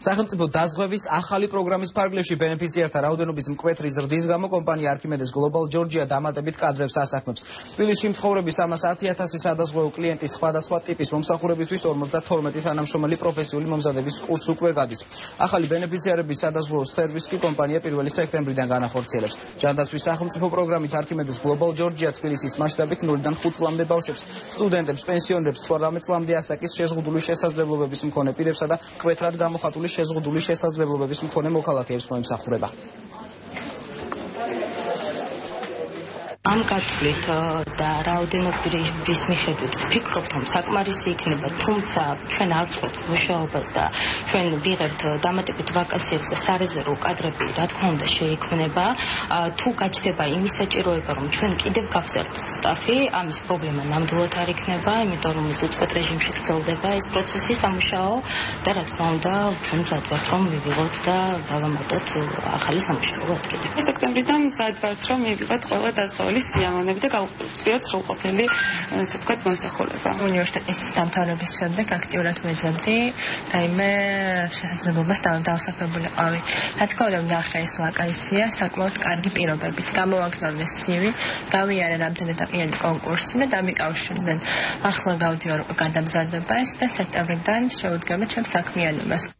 სახელმწიფო დაზღვევის ახალი პროგრამის ფარგლებში ბენეფიციართა რაოდენობის მკვეთრი ზრდის გამო კომპანია არქიმედეს გლობალ ჯორჯია დამატებით კადრებს ასაქმებს. თბილისში მცხოვრების 310,000 სადაზღვევო კლიენტის სხვადასხვა ტიპის მომსახურებისთვის 52 თანამშრომელი პროფესიული მომზადების კურსს უკვე გადის. ახალი ბენეფიციარების სადაზღვევო სერვისს კი კომპანია 1 სექტემბრიდან განახორციელებს. ჯანდაცვის სახელმწიფო პროგრამით არქიმედეს გლობალ ჯორჯია თბილისის მასშტაბით 0-დან 5 წლამდე ბავშვებს, სტუდენტებს, პენსიონერებს, 18 წლამდე ასაკის შეზღუდული შესაძლებლობების მქონე პირებსა და მკვეთრად გამოხატული შეზღუდული შესაძლებლობების მქონე მოქალაქეებს მოემსახურება. ამ გათვლით და რაოდენობის მიხედვით ვფიქრობთ, რომ საკმარისი იქნება, თუმცა ჩვენ არ ვწყობთ მუშაობას და ჩვენ ვიღებთ დამატებით ვაკანსიებს და სარეზერვო კადრები, რა თქმა უნდა, შეიქმნება. თუ გაჩნდება იმის საჭიროება, რომ ჩვენ კიდევ გავზარდოთ სტაფი, ამის პრობლემა ნამდვილად არ იქნება, იმიტომ რომ ის უწყვეტ რეჟიმში გრძელდება ეს პროცესი სამუშაო და რა თქმა უნდა, ჩვენ მზად ვართ, რომ მივიღოთ და დავამატოთ ახალი სამუშაო ადგილი. სექტემბრიდან მზად ვართ, რომ მივიღოთ ყველა დასავლური სიამოვნები და გავუწიოთ სრულყოფილი, ასე ვთქვათ, მომსახურება. უნივერსიტეტის დამთავრების შემდეგ აქტიურად ვეძებდი, რაიმე შესაძლებლობას დავსახლებულიყავი. რა თქმა უნდა, ვნახე ეს ვაკანსია საკმაოდ კარგი პირობებით. გამოვაგზავნე CV, გავიარე რამდენადმიანი კონკურსი და დამიკავშირდნენ. ახლა გავდივარ გადამზადებას და სექტემბრიდან შევდგება ჩემს საქმიანობას.